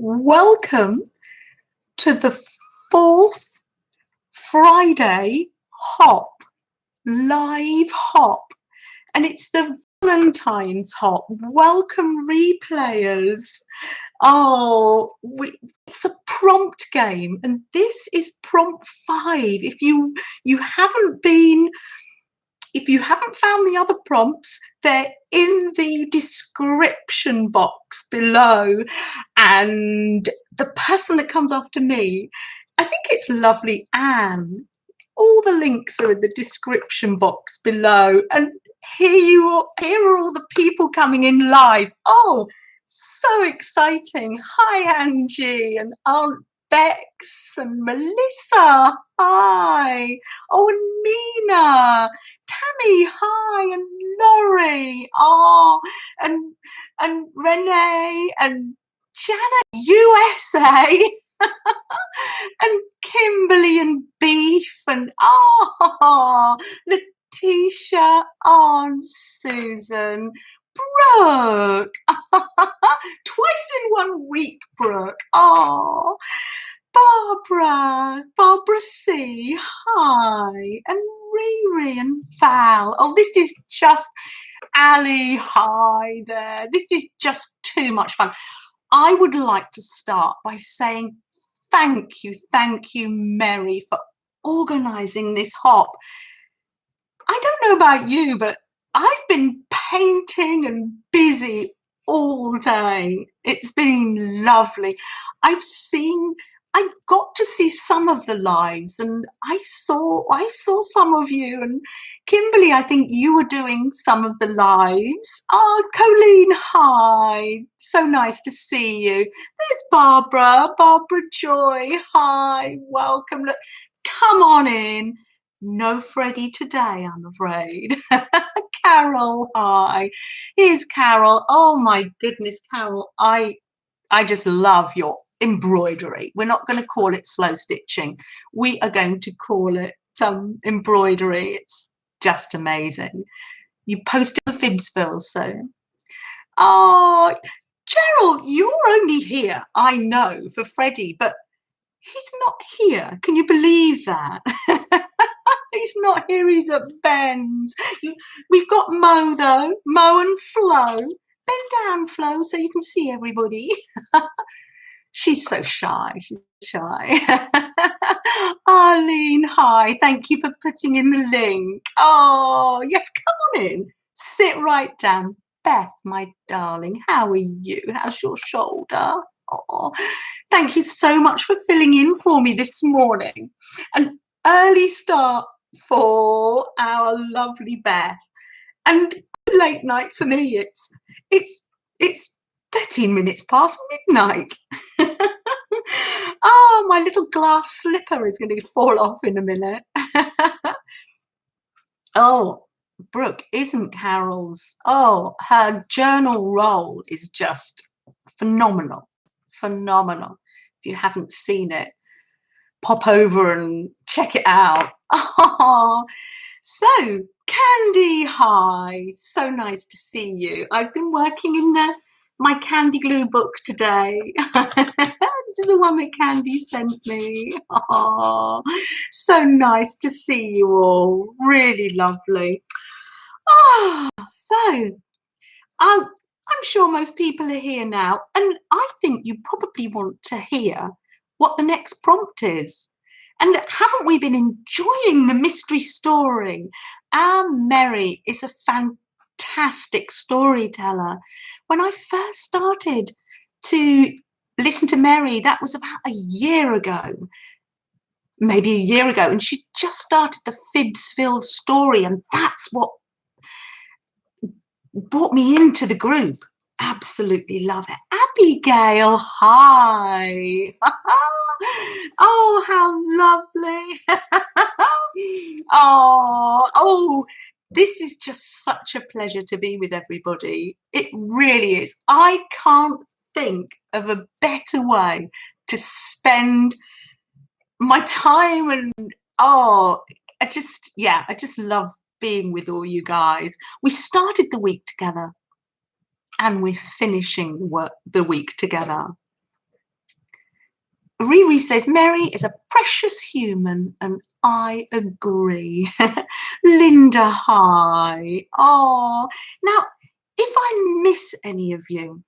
Welcome to the fourth Friday hop, live hop, and it's the Valentine's hop. Welcome, replayers. It's a prompt game, and this is prompt 5. If you haven't found the other prompts, they're in the description box below. And the person that comes after me, I think it's lovely Anne. All the links are in the description box below. And here are all the people coming in live. Oh, so exciting. Hi, Angie and Aunt Bex and Melissa. Hi. Oh, and Mina. Tammy, hi, and Laurie, and Renee, and Janet, USA, and Kimberly, and Beef, and Letitia, and Susan, Brooke, twice in 1 week, Brooke, Barbara C, hi, and Riri and Val. Oh, this is just Ali, hi there. This is just too much fun. I would like to start by saying thank you, Meri, for organising this hop. I don't know about you, but I've been painting and busy all day. It's been lovely. I got to see some of the lives, and I saw some of you, and Kimberly, I think you were doing some of the lives. Oh, Colleen, hi. So nice to see you. There's Barbara Joy. Hi, welcome. Look, come on in. No Freddie today, I'm afraid. Carol, hi. Here's Carol. Oh my goodness, Carol, I just love your embroidery. We're not going to call it slow stitching. We are going to call it embroidery. It's just amazing. You posted the Fibsville, so. Oh, Gerald, you're only here, I know, for Freddie, but he's not here. Can you believe that? He's not here, he's at Ben's. We've got Mo, though. Mo and Flo. Bend down, Flo, so you can see everybody. She's so shy. She's shy. Arlene, hi. Thank you for putting in the link. Oh, yes, come on in. Sit right down. Beth, my darling, how are you? How's your shoulder? Oh, thank you so much for filling in for me this morning. An early start for our lovely Beth. And late night for me. It's 13 minutes past midnight. Oh, my little glass slipper is going to fall off in a minute. Oh, Brooke, isn't Carol's, her journal roll is just phenomenal. Phenomenal. If you haven't seen it, pop over and check it out. Oh, so Candy, hi. So nice to see you. I've been working in my Candy Glue book today. This is the one that Candy sent me. Oh, so nice to see you all. Really lovely. Oh, so I'm sure most people are here now, and I think you probably want to hear what the next prompt is. And haven't we been enjoying the mystery story? Our Meri is a fantastic storyteller. When I first started to listen to Meri, that was about a year ago, maybe a year ago, and she just started the Fibsville story, and that's what brought me into the group. Absolutely love it. Abigail, hi. Oh, how lovely. Oh, this is just such a pleasure to be with everybody. It really is. I can't think of a better way to spend my time, and I just love being with all you guys. We started the week together and we're finishing the week together. Riri says, Meri is a precious human, and I agree. Linda, hi. Oh, now, if I miss any of you,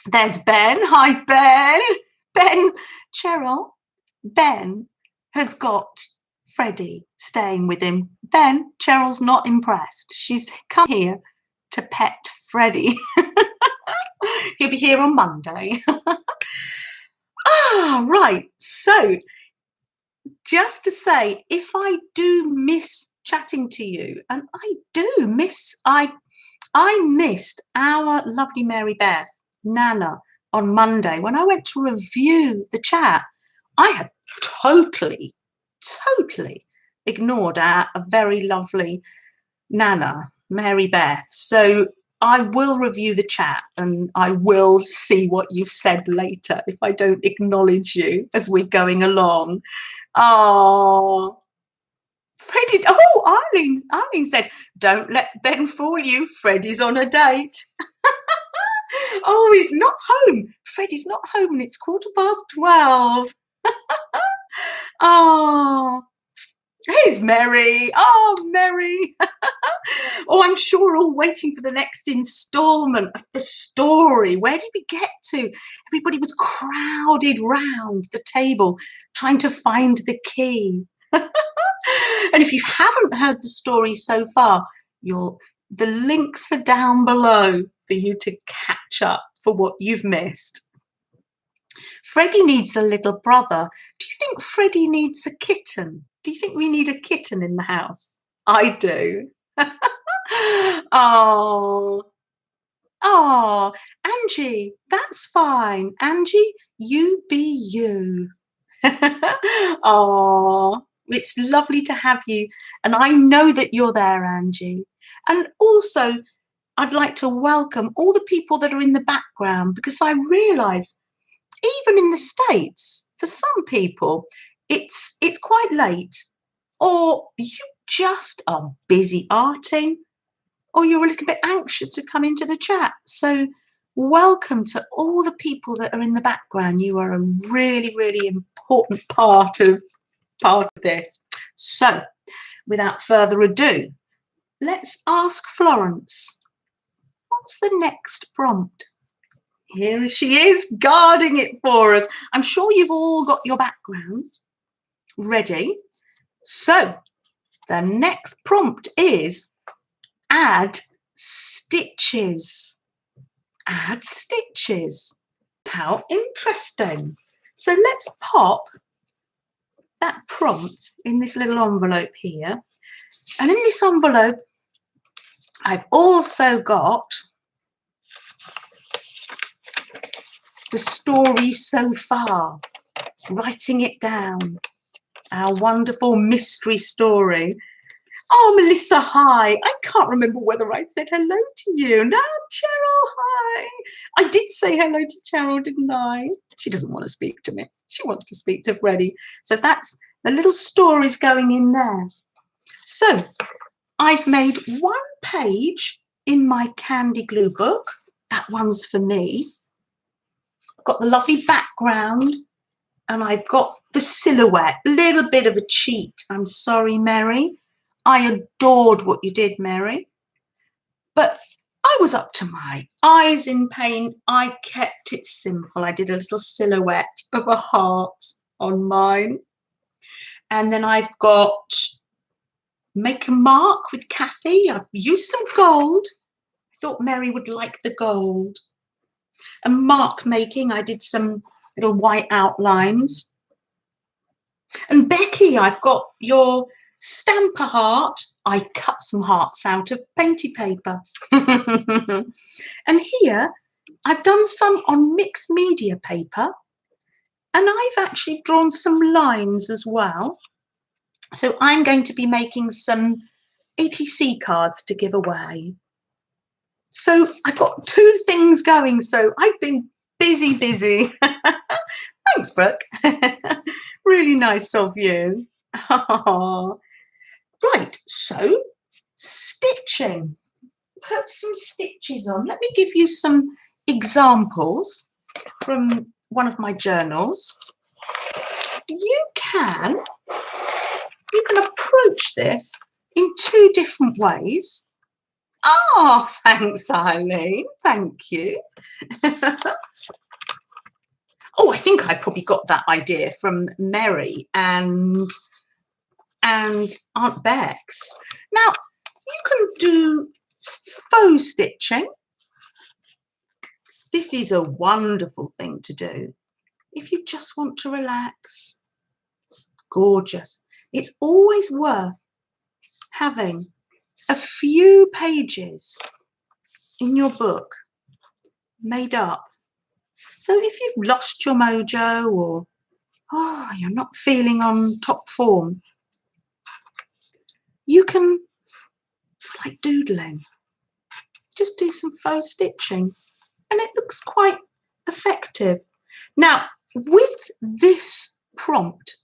there's Ben. Hi, Ben. Ben, Cheryl, Ben has got Freddie staying with him. Ben, Cheryl's not impressed. She's come here to pet Freddie. He'll be here on Monday. Right. So just to say, if I do miss chatting to you, and I do miss, I missed our lovely Mary Beth, Nana, on Monday when I went to review the chat. I had totally ignored a very lovely Nana, Mary Beth. So I will review the chat and I will see what you've said later if I don't acknowledge you as we're going along. Oh, Freddie. Oh, Eileen says, don't let Ben fool you. Freddie's on a date. Oh, he's not home. Freddie's not home and it's 12:15. Oh, here's Meri. Oh, Meri. Oh, I'm sure all waiting for the next instalment of the story. Where did we get to? Everybody was crowded round the table trying to find the key. And if you haven't heard the story so far, the links are down below for you to catch up for what you've missed. Freddie needs a little brother. Do you think Freddie needs a kitten? Do you think we need a kitten in the house? I do. Oh, Angie, that's fine. Angie, you be you. Oh, it's lovely to have you. And I know that you're there, Angie. And also, I'd like to welcome all the people that are in the background, because I realise even in the States, for some people, it's quite late, or you just are busy arting, or you're a little bit anxious to come into the chat. So welcome to all the people that are in the background. You are a really, really important part of this. So without further ado, let's ask Florence, what's the next prompt? Here she is, guarding it for us. I'm sure you've all got your backgrounds ready. So the next prompt is add stitches. Add stitches. How interesting. So let's pop that prompt in this little envelope here. And in this envelope, I've also got the story so far, writing it down, our wonderful mystery story. Oh, Melissa, hi. I can't remember whether I said hello to you. No, Cheryl, hi. I did say hello to Cheryl, didn't I? She doesn't want to speak to me. She wants to speak to Freddie. So that's the little stories going in there. So I've made one page in my candy glue book. That one's for me. I've got the lovely background and I've got the silhouette. A little bit of a cheat. I'm sorry, Meri. I adored what you did, Meri. But I was up to my eyes in paint. I kept it simple. I did a little silhouette of a heart on mine. And then I've got make a mark with Kathy. I've used some gold. I thought Meri would like the gold. And mark making, I did some little white outlines. And Becky, I've got your stamp a heart. I cut some hearts out of painty paper. And here I've done some on mixed media paper, and I've actually drawn some lines as well. So I'm going to be making some ATC cards to give away. So I've got two things going. So I've been busy. Thanks, Brooke. Really nice of you. Oh. Right, so stitching. Put some stitches on. Let me give you some examples from one of my journals. can approach this in two different ways. Oh, thanks, Eileen. Thank you. Oh, I think I probably got that idea from Meri and Aunt Bex. Now, you can do faux stitching. This is a wonderful thing to do if you just want to relax. Gorgeous. It's always worth having a few pages in your book made up. So if you've lost your mojo or you're not feeling on top form, you can, it's like doodling, just do some faux stitching and it looks quite effective. Now, with this prompt,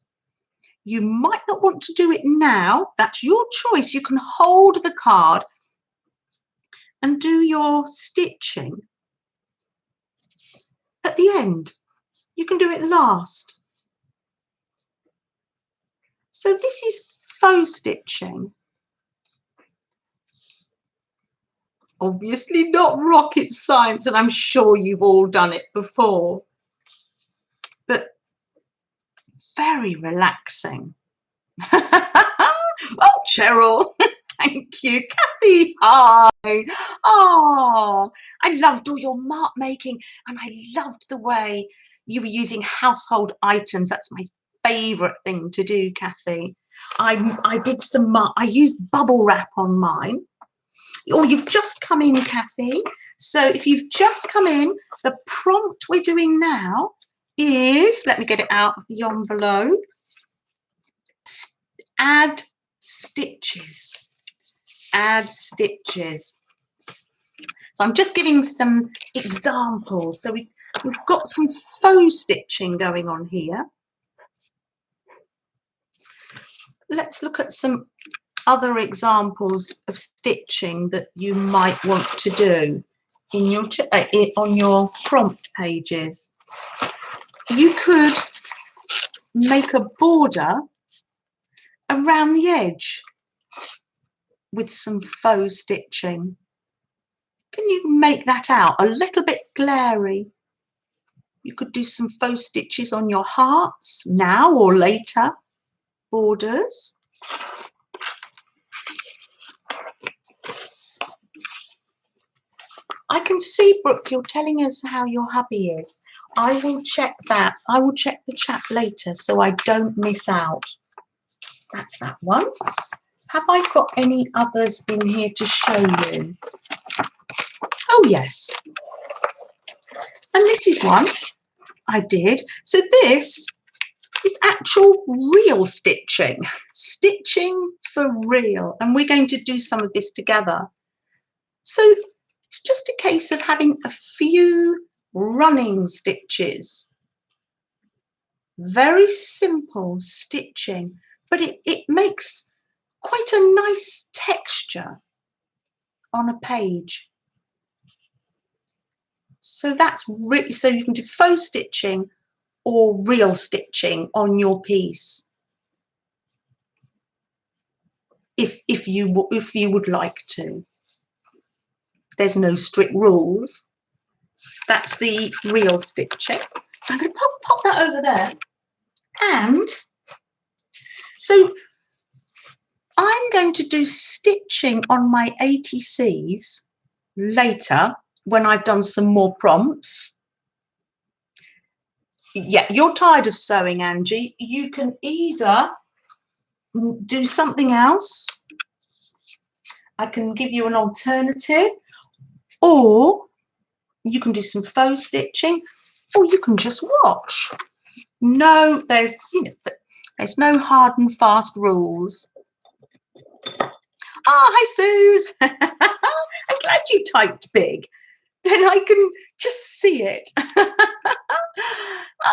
you might not want to do it now. That's your choice. You can hold the card and do your stitching at the end. You can do it last. So this is faux stitching. Obviously not rocket science, and I'm sure you've all done it before, but very relaxing. Oh, Cheryl, thank you. Kathy, hi. Oh, I loved all your mark making, and I loved the way you were using household items. That's my favourite thing to do, Kathy. I did some mark. I used bubble wrap on mine. Oh, you've just come in, Kathy. So if you've just come in, the prompt we're doing now is, let me get it out of the envelope, add stitches. Add stitches. So I'm just giving some examples. So we've got some faux stitching going on here. Let's look at some other examples of stitching that you might want to do in your on your prompt pages. You could make a border around the edge with some faux stitching. Can you make that out? A little bit glary. You could do some faux stitches on your hearts now or later borders. I can see, Brooke, you're telling us how your hubby is. I will check that. I will check the chat later so I don't miss out. That's that one. Have I got any others in here to show you? Oh, yes. And this is one I did. So this is actual real stitching. Stitching for real. And we're going to do some of this together. So it's just a case of having a few running stitches. Very simple stitching, but it makes quite a nice texture on a page. So that's really, so you can do faux stitching or real stitching on your piece if you would like to. There's no strict rules. That's the real stitching. So I'm going to pop that over there. And so I'm going to do stitching on my ATCs later when I've done some more prompts. Yeah, you're tired of sewing, Angie. You can either do something else. I can give you an alternative, or you can do some faux stitching, or you can just watch. No, there's no hard and fast rules. Hi, Suze. I'm glad you typed big. Then I can just see it.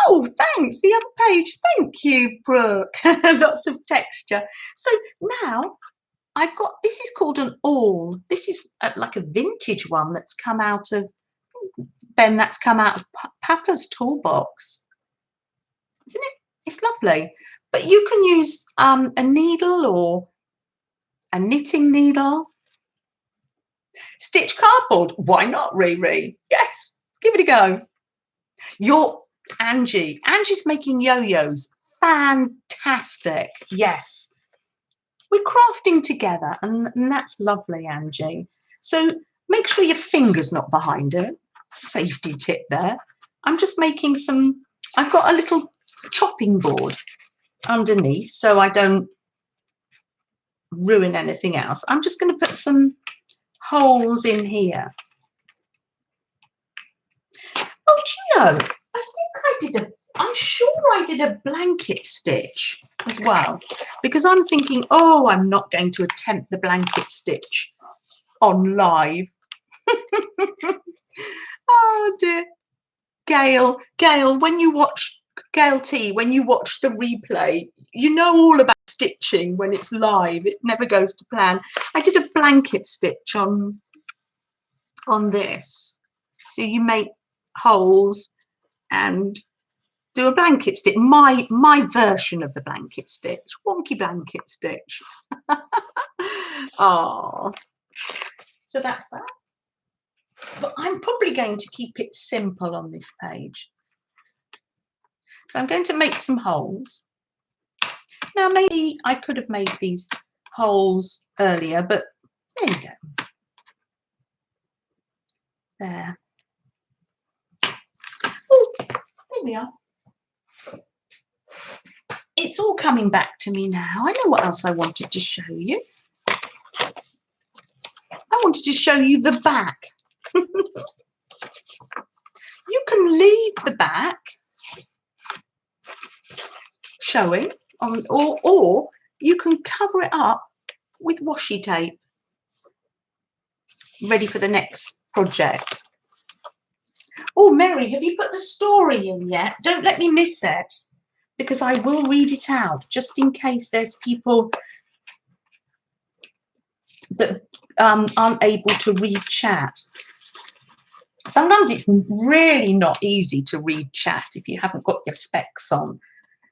Oh, thanks. The other page. Thank you, Brooke. Lots of texture. So now I've got, this is called an awl. This is like a vintage one that's come out of, Ben, that's come out of Papa's toolbox. Isn't it? It's lovely. But you can use a needle or a knitting needle. Stitch cardboard. Why not, Riri? Yes, give it a go. Angie's making yo-yos. Fantastic. Yes. We're crafting together, and that's lovely, Angie. So make sure your finger's not behind it. Safety tip there. I'm just making some, I've got a little chopping board underneath so I don't ruin anything else. I'm just going to put some holes in here. Oh, do you know, I'm sure I did a blanket stitch as well, because I'm thinking, oh, I'm not going to attempt the blanket stitch on live. Oh dear. Gail, when you watch Gail T, when you watch the replay, you know all about stitching when it's live. It never goes to plan. I did a blanket stitch on this. So you make holes and do a blanket stitch. My version of the blanket stitch. Wonky blanket stitch. Oh. So that's that. But I'm probably going to keep it simple on this page. So I'm going to make some holes. Now, maybe I could have made these holes earlier, but there you go. There. Oh, there we are. It's all coming back to me now. I know what else I wanted to show you. I wanted to show you the back. You can leave the back showing on, or you can cover it up with washi tape, ready for the next project. Oh, Meri, have you put the story in yet? Don't let me miss it, because I will read it out just in case there's people that aren't able to read chat. Sometimes it's really not easy to read chat if you haven't got your specs on.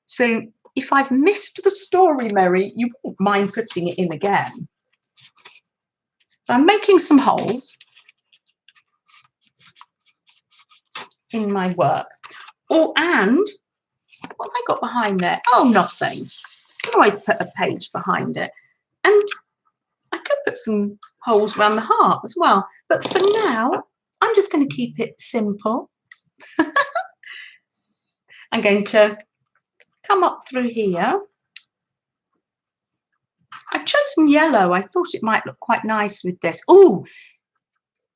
So if I've missed the story, Meri, you wouldn't mind putting it in again. So I'm making some holes in my work. Oh, and what have I got behind there? Oh, nothing. I can always put a page behind it. And I could put some holes around the heart as well. But for now, I'm just going to keep it simple. I'm going to come up through here. I've chosen yellow. I thought it might look quite nice with this. Oh,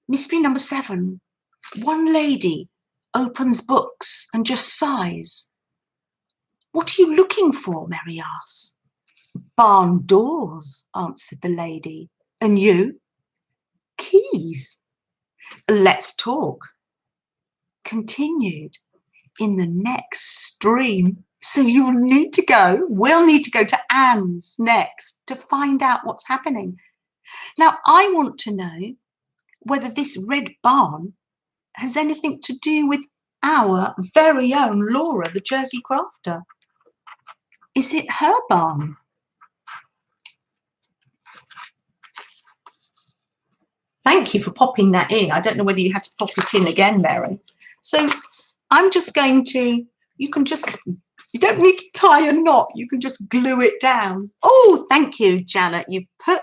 mystery number 7. One lady opens books and just sighs. What are you looking for? Meri asked. Barn doors, answered the lady. And you? Keys. Let's talk. Continued in the next stream. So we'll need to go to Anne's next to find out what's happening. Now, I want to know whether this red barn has anything to do with our very own Laura, the Jersey crafter. Is it her barn? Thank you for popping that in. I don't know whether you had to pop it in again, Meri. So I'm just going to, you don't need to tie a knot. You can just glue it down. Oh, thank you, Janet. You put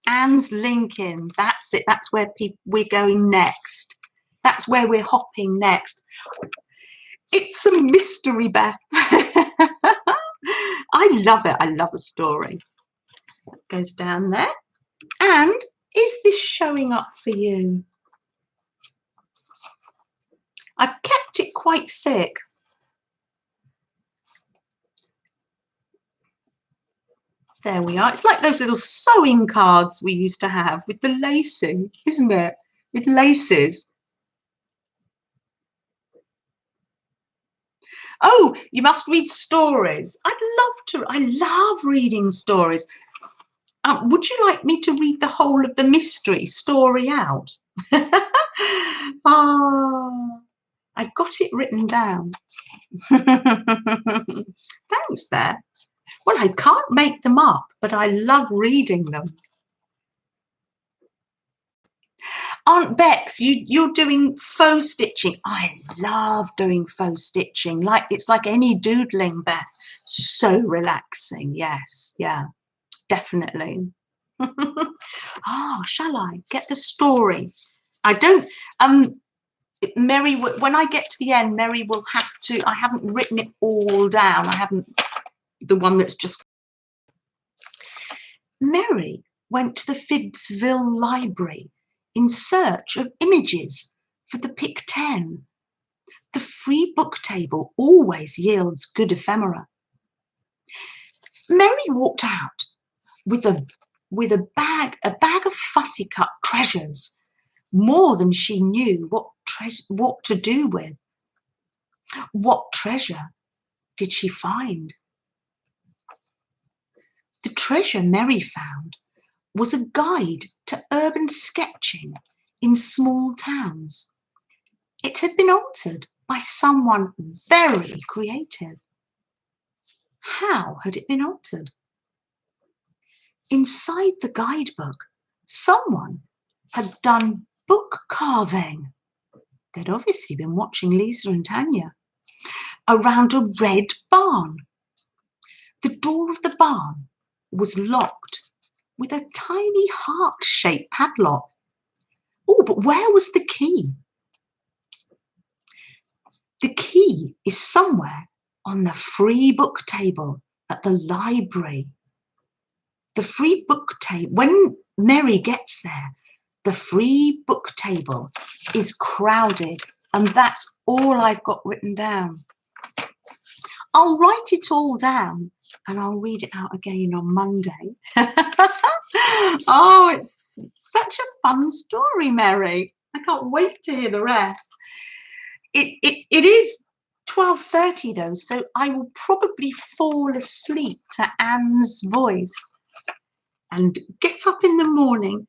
Anne's link in. That's it. That's where we're going next. That's where we're hopping next. It's a mystery, Beth. I love it. I love a story. That goes down there. And is this showing up for you? I've kept it quite thick. There we are. It's like those little sewing cards we used to have with the lacing, isn't it? With laces. Oh, you must read stories. I love reading stories. Would you like me to read the whole of the mystery story out? Oh, I got got it written down. Thanks, Beth. Well, I can't make them up, but I love reading them. Aunt Bex, you're doing faux stitching. I love doing faux stitching. It's like any doodling, Beth. So relaxing. Yes, yeah, definitely. Oh, shall I get the story? I don't. Meri, when I get to the end, Meri will have to. I haven't written it all down. I haven't. The one that's just. Meri went to the Phibbsville Library in search of images for the Pick 10. The free book table always yields good ephemera. Meri walked out with a bag of fussy cut treasures, more than she knew what to do with. What treasure did she find? The treasure Meri found was a guide to urban sketching in small towns. It had been altered by someone very creative. How had it been altered? Inside the guidebook, someone had done book carving. They'd obviously been watching Lisa and Tanya around a red barn. The door of the barn was locked with a tiny heart-shaped padlock. Oh, but where was the key? The key is somewhere on the free book table at the library. The free book table, when Meri gets there, the free book table is crowded, and that's all I've got written down. I'll write it all down and I'll read it out again on Monday. Oh, it's such a fun story, Meri. I can't wait to hear the rest. It is 12:30 though, so I will probably fall asleep to Anne's voice and get up in the morning,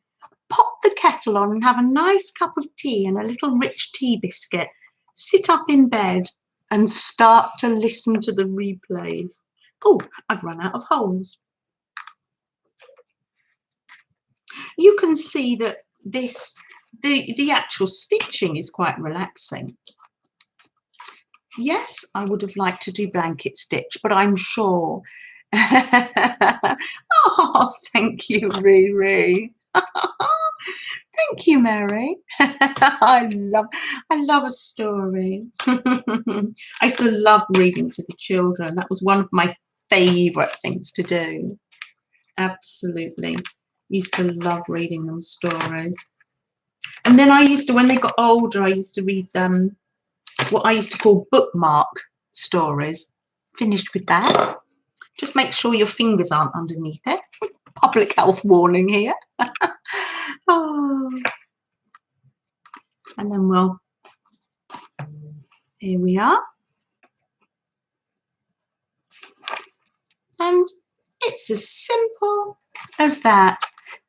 pop the kettle on and have a nice cup of tea and a little rich tea biscuit, sit up in bed and start to listen to the replays. Oh, I've run out of holes. You can see that the actual stitching is quite relaxing. Yes, I would have liked to do blanket stitch, but I'm sure. Oh, thank you, Riri. Thank you, Meri. I love a story. I used to love reading to the children. That was one of my favourite things to do. Absolutely. Used to love reading them stories. And then I used to, when they got older, I used to read them what I used to call bookmark stories. Finished with that. Just make sure your fingers aren't underneath it. Public health warning here. Oh. And then here we are. And it's as simple as that.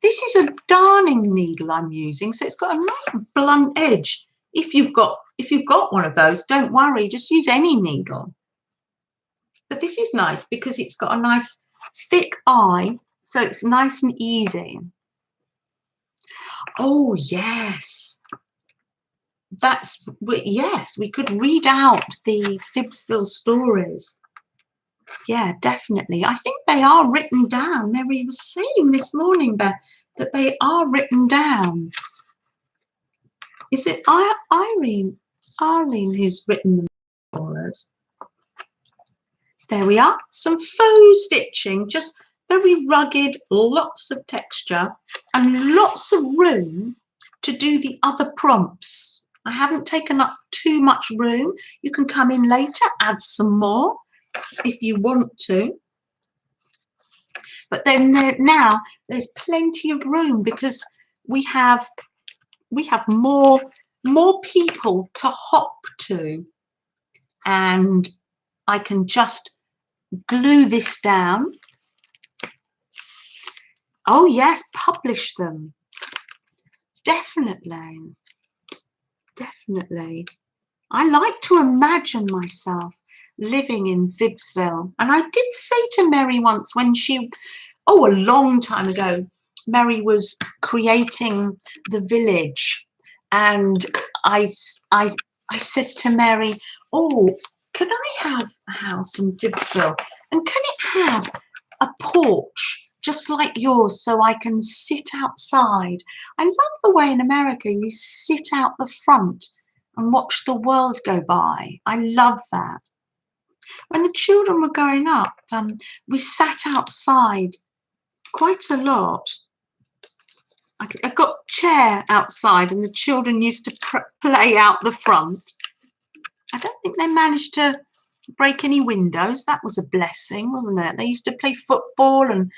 This is a darning needle I'm using, so it's got a nice blunt edge. If you've got one of those, don't worry, just use any needle. But this is nice because it's got a nice thick eye, so it's nice and easy. Oh yes, yes, we could read out the Phibbsville stories. Yeah, definitely. I think they are written down. Meri was saying this morning, Beth, that they are written down. Is it Arlene who's written them for us? There we are. Some faux stitching, just very rugged, lots of texture and lots of room to do the other prompts. I haven't taken up too much room. You can come in later, add some more if you want to. But then now there's plenty of room because we have more people to hop to, and I can just glue this down. Oh yes, publish them. Definitely. Definitely. I like to imagine myself living in Vibbsville. And I did say to Meri once when she, oh, a long time ago, Meri was creating the village. And I said to Meri, oh, can I have a house in Vibbsville? And can it have a porch just like yours so I can sit outside? I love the way in America you sit out the front and watch the world go by. I love that. When the children were growing up, we sat outside quite a lot. I got a chair outside and the children used to play out the front. I don't think they managed to break any windows. That was a blessing, wasn't it? They used to play football and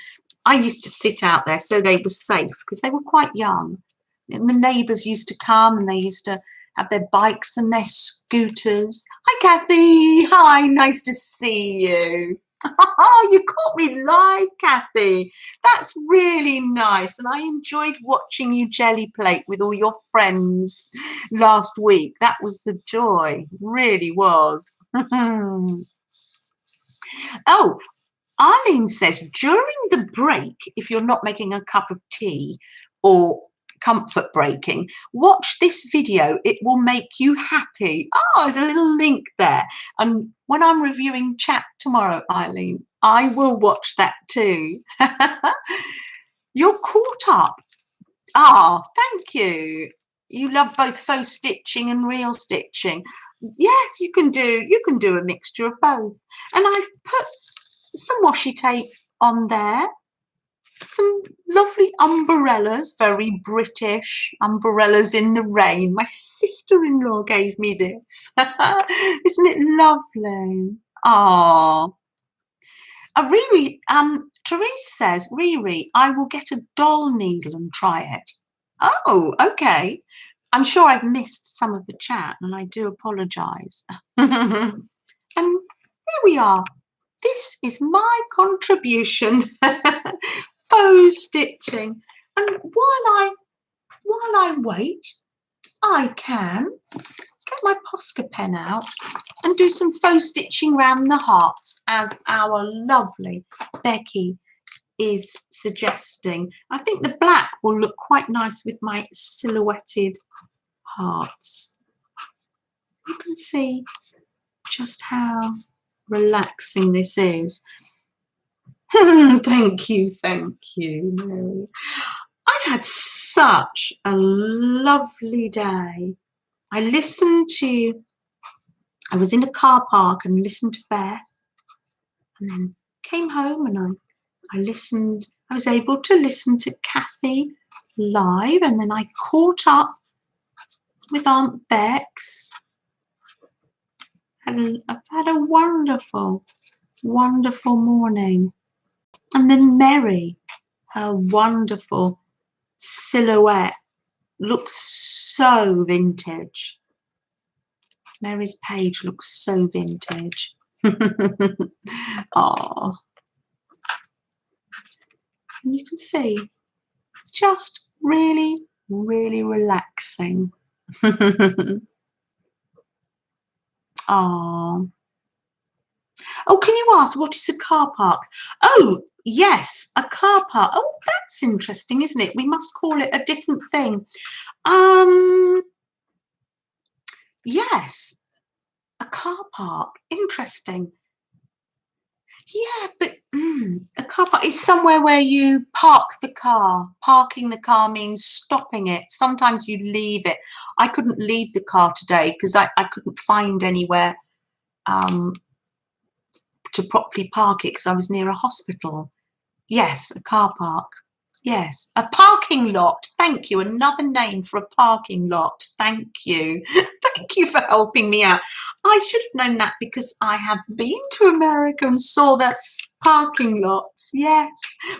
I used to sit out there so they were safe because they were quite young. And the neighbours used to come and they used to have their bikes and their scooters. Hi, Kathy. Hi, nice to see you. Oh, you caught me live, Kathy. That's really nice. And I enjoyed watching you jelly plate with all your friends last week. That was the joy. It really was. Oh, Arlene says, during the break, if you're not making a cup of tea or comfort breaking, watch this video. It will make you happy. Oh, there's a little link there. And when I'm reviewing chat tomorrow, Eileen, I will watch that too. You're caught up. Ah, thank you. You love both faux stitching and real stitching. Yes, you can do a mixture of both. And I've put some washi tape on there, some lovely umbrellas, very British umbrellas in the rain. My sister-in-law gave me this. Isn't it lovely? Oh, Riri, Therese says, Riri, I will get a doll needle and try it. Oh, okay. I'm sure I've missed some of the chat and I do apologise. And there we are. This is my contribution, faux stitching. And while I wait, I can get my Posca pen out and do some faux stitching round the hearts, as our lovely Becky is suggesting. I think the black will look quite nice with my silhouetted hearts. You can see just how relaxing this is. Thank you, Meri. I've had such a lovely day. I was in a car park and listened to Beth, and then came home and I was able to listen to Kathy live, and then I caught up with Aunt Bex. I've had a wonderful, wonderful morning. And then Meri, her wonderful silhouette looks so vintage. Meri's page looks so vintage. Oh, and you can see just really, really relaxing. Oh. Oh, can you ask what is a car park? Oh, yes, a car park. Oh, that's interesting, isn't it? We must call it a different thing. Yes, a car park. Interesting. Yeah, but a car park is somewhere where you park the car. Parking the car means stopping it. Sometimes you leave it. I couldn't leave the car today because I couldn't find anywhere to properly park it because I was near a hospital. Yes, a car park. Yes, a parking lot. Thank you. Another name for a parking lot. Thank you. Thank you for helping me out. I should have known that because I have been to America and saw the parking lots. Yes.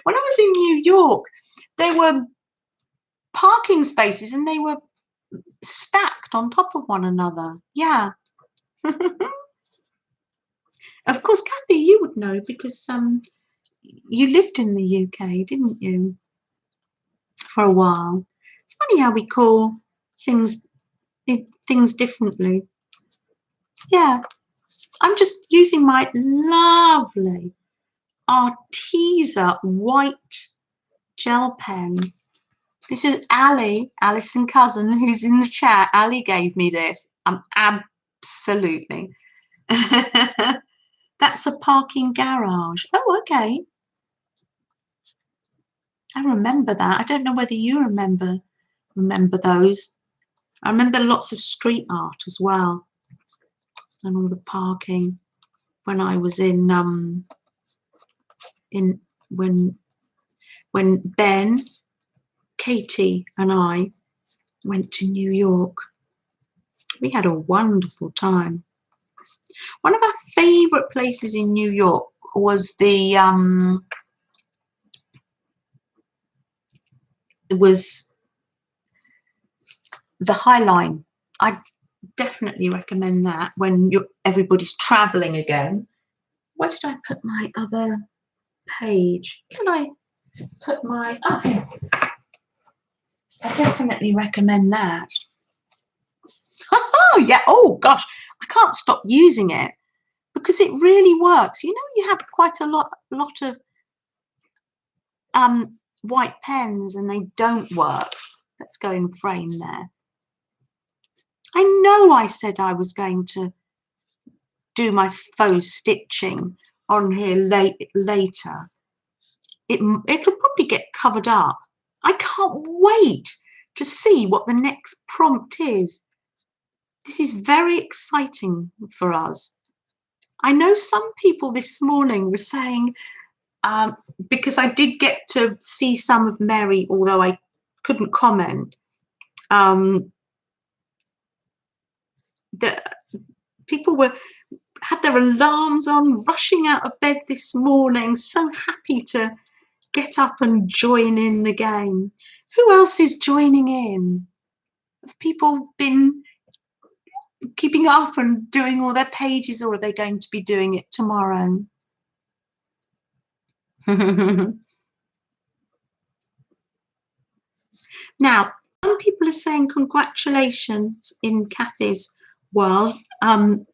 When I was in New York, there were parking spaces and they were stacked on top of one another. Yeah. Of course, Kathy, you would know because you lived in the UK, didn't you? For a while. It's funny how we call things differently. Yeah, I'm just using my lovely Arteza white gel pen. This is Ali, Alison Cousin, who's in the chat. Ali gave me this. Absolutely. That's a parking garage. Oh, okay. I remember that. I don't know whether you remember those. I remember lots of street art as well, and all the parking when I was in when Ben, Katie, and I went to New York. We had a wonderful time. One of our favourite places in New York was the High Line. I definitely recommend that when everybody's travelling again. Where did I put my other page? Can I put my... Oh, I definitely recommend that. Oh, yeah. Oh, gosh. I can't stop using it because it really works. You know, you have quite a lot of white pens and they don't work. Let's go in frame there. I know I said I was going to do my faux stitching on here later. It'll probably get covered up. I can't wait to see what the next prompt is. This is very exciting for us. I know some people this morning were saying, because I did get to see some of Meri, although I couldn't comment, that people had their alarms on, rushing out of bed this morning, so happy to get up and join in the game. Who else is joining in? Have people been keeping up and doing all their pages, or are they going to be doing it tomorrow? Now, some people are saying congratulations in Kathy's world. I'm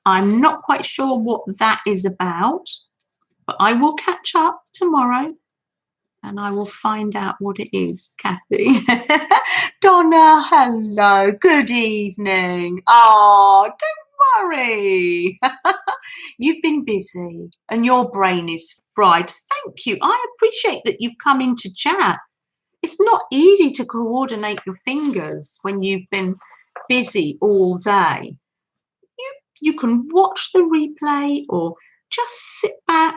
not quite sure what that is about, but I will catch up tomorrow and I will find out what it is, Kathy. Donna, hello, good evening. Oh, don't worry. You've been busy and your brain is fried. Thank you. I appreciate that you've come into chat. It's not easy to coordinate your fingers when you've been busy all day. You can watch the replay or just sit back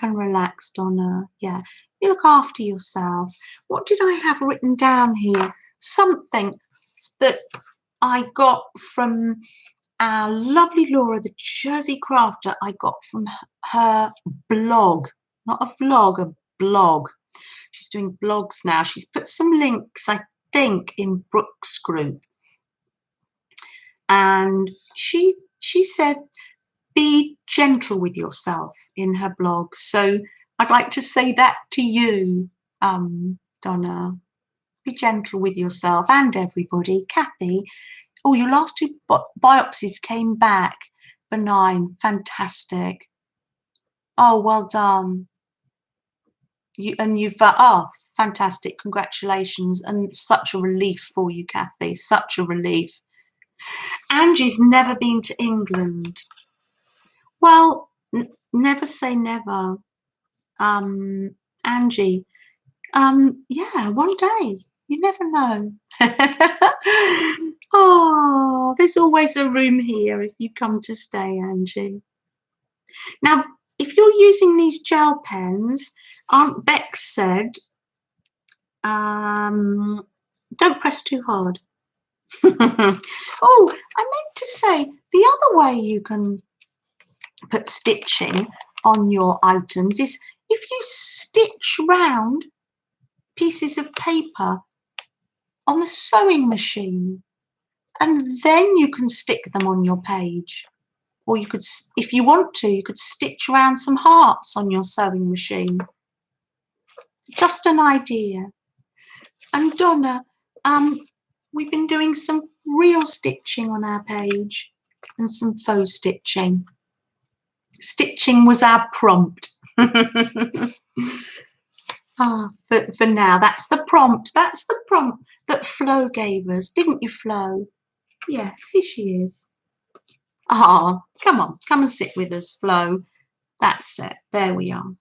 and relax, Donna. Yeah, you look after yourself. What did I have written down here? Something that I got from our lovely Laura, the Jersey crafter. I got from her blog, not a vlog, a blog. She's doing blogs now. She's put some links, I think, in Brooke's group. And she said, be gentle with yourself in her blog. So I'd like to say that to you, Donna. Be gentle with yourself and everybody. Kathy, oh, your last two biopsies came back benign. Fantastic. Oh, well done. You've oh, fantastic. Congratulations. And such a relief for you, Kathy. Such a relief. Angie's never been to England. Well, never say never. Angie, yeah, one day. You never know. Oh, there's always a room here if you come to stay, Angie. Now, if you're using these gel pens, Aunt Bex said, don't press too hard. Oh, I meant to say, the other way you can put stitching on your items is if you stitch round pieces of paper on the sewing machine, and then you can stick them on your page. Or you could, if you want to, you could stitch around some hearts on your sewing machine. Just an idea. And Donna, we've been doing some real stitching on our page and some faux stitching. Stitching was our prompt. For now, that's the prompt. That's the prompt that Flo gave us, didn't you, Flo? Yes, here she is. Come on, come and sit with us, Flo. That's it. There we are.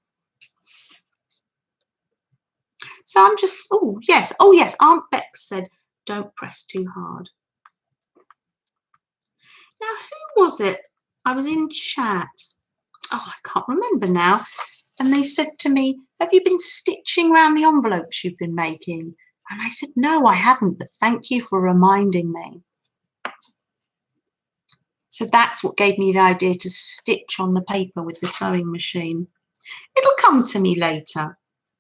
So I'm just, oh yes, Aunt Bex said, don't press too hard. Now, who was it? I was in chat. I can't remember now. And they said to me, have you been stitching around the envelopes you've been making? And I said, no, I haven't, but thank you for reminding me. So that's what gave me the idea to stitch on the paper with the sewing machine. It'll come to me later,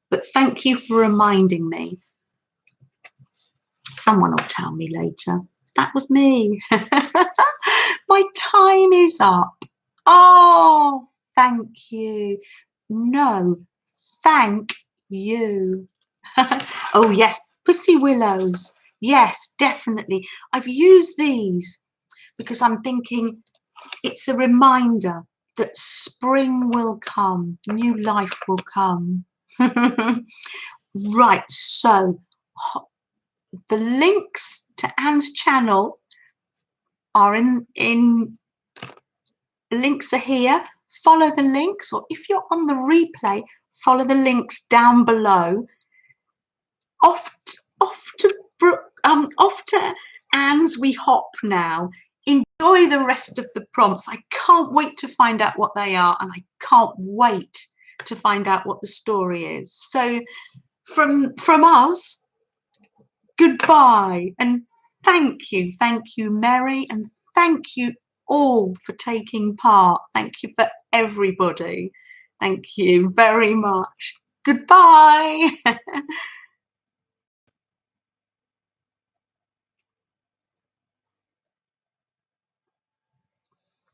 but thank you for reminding me. Someone will tell me later. That was me. My time is up. Oh, thank you. No, thank you. Oh, yes, Pussy Willows. Yes, definitely. I've used these because I'm thinking it's a reminder that spring will come, new life will come. Right, so the links to Anne's channel are in links are here. Follow the links, or if you're on the replay, follow the links down below. Off to Anne's we hop now. Enjoy the rest of the prompts. I can't wait to find out what they are, and I can't wait to find out what the story is. So from us, goodbye and thank you, Meri, and thank you all for taking part. Thank you for everybody. Thank you very much. Goodbye.